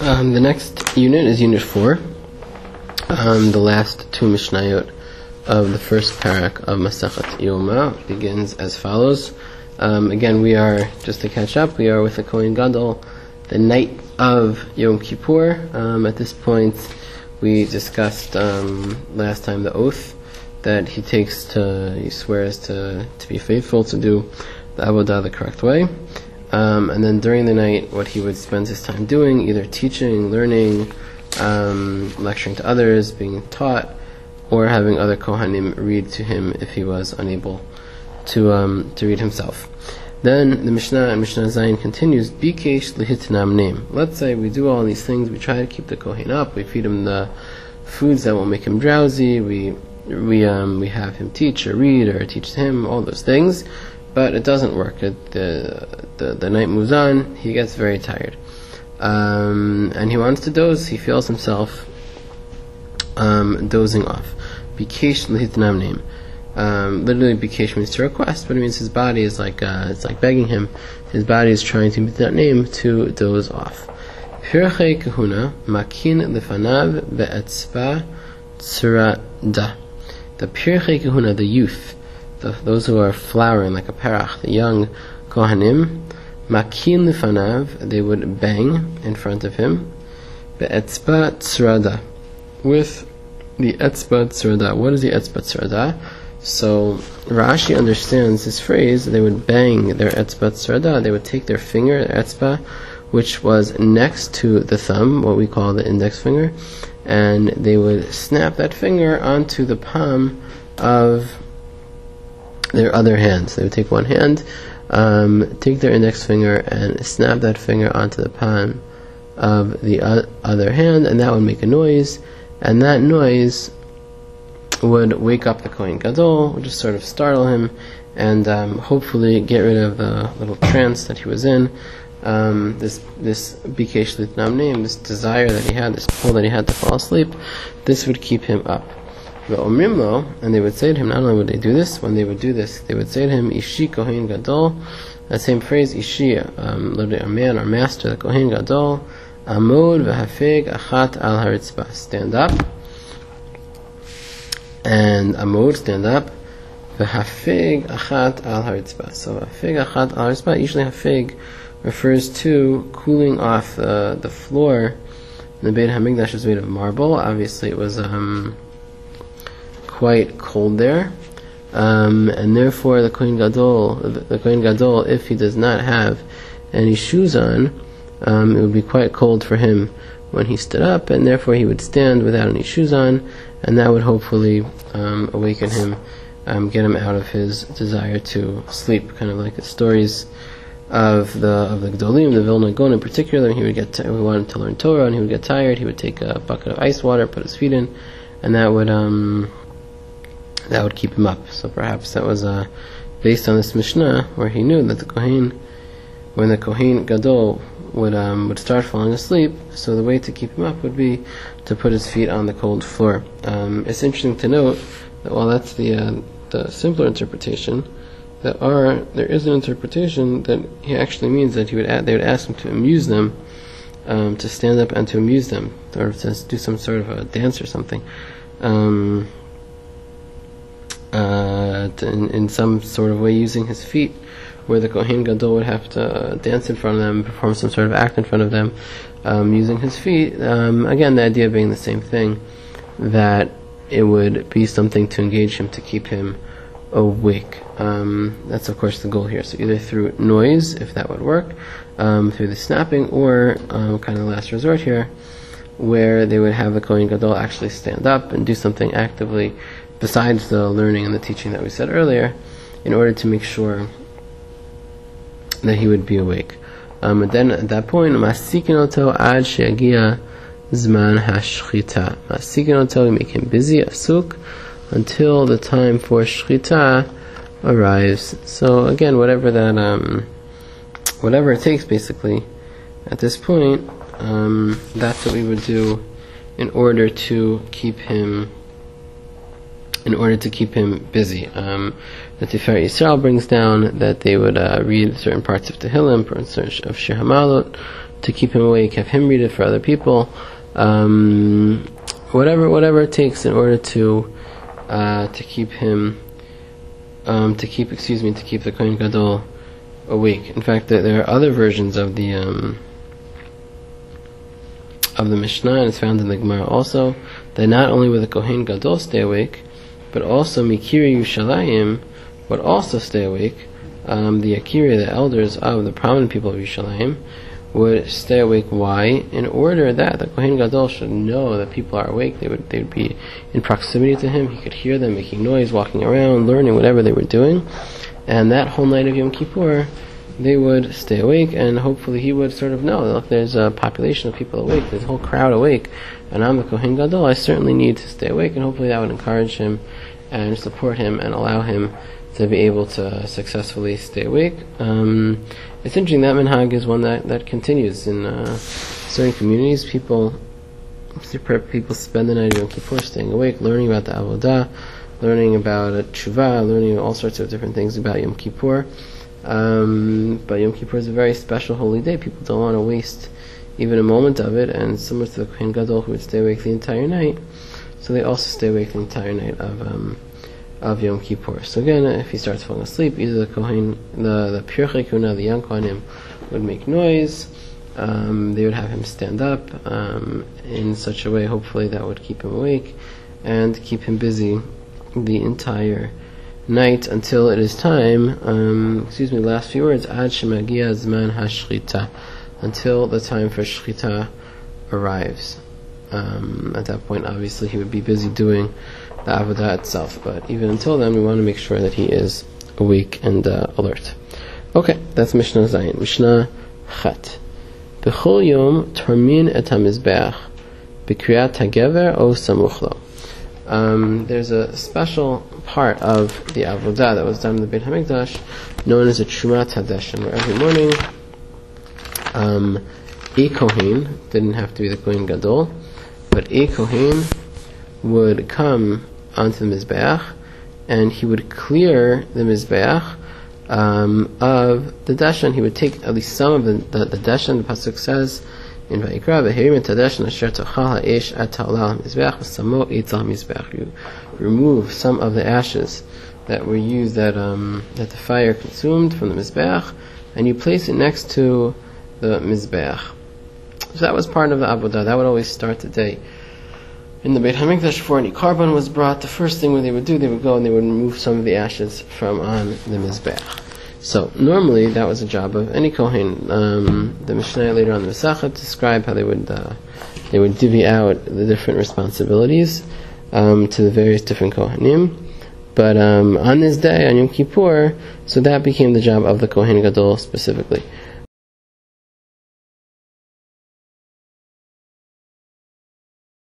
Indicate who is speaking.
Speaker 1: The next unit is Unit 4, the last two Mishnayot of the first parak of Masechet Yoma begins as follows. Again, we are, just to catch up, we are with the Kohen Gadol, the night of Yom Kippur. At this point, we discussed last time the oath that he swears to be faithful, to do the Avodah the correct way. And then during the night, what he would spend his time doing, either teaching, learning, lecturing to others, being taught, or having other Kohanim read to him if he was unable to read himself. Then the Mishnah and Mishnah Zayin continues, Bikesh lihitnam name. Let's say we do all these things, we try to keep the Kohen up, we feed him the foods that won't make him drowsy, we have him teach or read or teach him, all those things. But it doesn't work. The night moves on, he gets very tired. And he wants to doze, he feels himself dozing off. Bikesh lihitnam name. Literally, bikesh means to request, but it means his body is it's like begging him. His body is trying to meet that name to doze off. Pirchei kahuna makin lefanav ve'etzva tzurada. The pirchei kahuna, the youth, those who are flowering like a perach, the young Kohanim, makin lefanav, they would bang in front of him, be'etzba tzrada, with the etzba tzrada. What is the etzba tzrada? So Rashi understands this phrase. They would bang their etzba tzrada. They would take their finger, their etzba, which was next to the thumb, what we call the index finger, and they would snap that finger onto the palm of their other hands. They would take one hand, take their index finger and snap that finger onto the palm of the other hand, and that would make a noise, and that noise would wake up the Kohen Gadol, would just sort of startle him, and hopefully get rid of the little trance that he was in. This bikesh litnam name, this desire that he had, this pull that he had to fall asleep, this would keep him up. And they would say to him, not only would they do this, when they would do this, they would say to him, Ishi Kohen Gadol, that same phrase, Ishi, literally our man, our master, the Kohen Gadol, Amod v'hafeg achat al haritzbah, stand up, and Amod, stand up, v'hafeg achat al haritzbah. So hafeg achat al haritzbah, usually hafeg refers to cooling off the floor. The Beit HaMikdash was made of marble. Obviously it was quite cold there, and therefore the Kohen Gadol, if he does not have any shoes on, it would be quite cold for him when he stood up, and therefore he would stand without any shoes on, and that would hopefully awaken him, get him out of his desire to sleep. Kind of like the stories of the Gdolim, the Vilna Gaon in particular. He wanted to learn Torah, and he would get tired. He would take a bucket of ice water, put his feet in, and that would keep him up. So perhaps that was based on this Mishnah, where he knew that when the Kohen Gadol would start falling asleep, so the way to keep him up would be to put his feet on the cold floor. It's interesting to note that while that's the simpler interpretation, there is an interpretation that he actually means that they would ask him to amuse them, to stand up and to amuse them, or to do some sort of a dance or something. In some sort of way, using his feet, where the Kohen Gadol would have to dance in front of them, perform some sort of act in front of them, using his feet. Again, the idea being the same thing, that it would be something to engage him, to keep him awake. That's of course the goal here. So either through noise, if that would work, through the snapping, or kind of the last resort here, where they would have the Kohen Gadol actually stand up and do something actively besides the learning and the teaching that we said earlier, in order to make sure that he would be awake. And then at that point, masikin oto ad she'agia zman hashchita. Masikin oto, we make him busy, asuk, until the time for shchita arrives. So again, whatever it takes, basically, at this point, that's what we would do in order to keep him busy. The Tiferet Yisrael brings down that they would read certain parts of Tehillim, parts of Shir Hamalot, to keep him awake, have him read it for other people, whatever it takes in order to keep him, to keep the Kohen Gadol awake. In fact, there are other versions of the Mishnah, and it's found in the Gemara also, that not only will the Kohen Gadol stay awake, but also Mikiri Yushalayim would also stay awake. The Akiri, the elders of the prominent people of Yushalayim, would stay awake. Why? In order that the Kohen Gadol should know that people are awake. They would be in proximity to him. He could hear them making noise, walking around, learning, whatever they were doing. And that whole night of Yom Kippur, they would stay awake, and hopefully he would sort of know, look, there's a population of people awake, there's a whole crowd awake, and I'm the Kohen Gadol, I certainly need to stay awake, and hopefully that would encourage him and support him and allow him to be able to successfully stay awake. It's interesting, that minhag is one that continues in certain communities. People spend the night of Yom Kippur staying awake, learning about the Avodah, learning about Tshuva, learning all sorts of different things about Yom Kippur. But Yom Kippur is a very special holy day. People don't want to waste even a moment of it, and similar to the Kohen Gadol who would stay awake the entire night, so they also stay awake the entire night of Yom Kippur. So again, if he starts falling asleep, either the Kohen, the Pirchei Kuna, the young Kohanim, would make noise. They would have him stand up in such a way, hopefully, that would keep him awake and keep him busy the entire night until it is time. Last few words. Ad shemagia zman hashchita, until the time for shchita arrives. At that point, obviously, he would be busy doing the avodah itself, but even until then, we want to make sure that he is awake and alert. Okay, that's Mishnah Zayin. Mishnah Chat. B'chol yom tormin et hamizbeach b'kriyat hagever o samuch lo. There's a special part of the avodah that was done in the Beit HaMikdash known as a Trumat Hadeshin, where every morning a Kohen, didn't have to be the Kohen Gadol, but a Kohen would come onto the Mizbeach, and he would clear the Mizbeach of the Deshen. He would take at least some of the Deshen. The Pasuk says in Vayikra, "V'herim et Hadeshen asher tochal ha'esh at ha'olal ha'mizbeach v'samo eitz ha'mizbeach." You remove some of the ashes that were used, that the fire consumed from the Mizbeach, and you place it next to the Mizbeach. So that was part of the avodah. That would always start the day. In the Beit HaMikdash, before any carbon was brought, the first thing they would do, they would go and they would remove some of the ashes from on the Mizbeach. So normally that was a job of any Kohen. The Mishnah later on in the Masachet describe how they would divvy out the different responsibilities to the various different Kohanim. But on this day, on Yom Kippur, so that became the job of the Kohen Gadol specifically.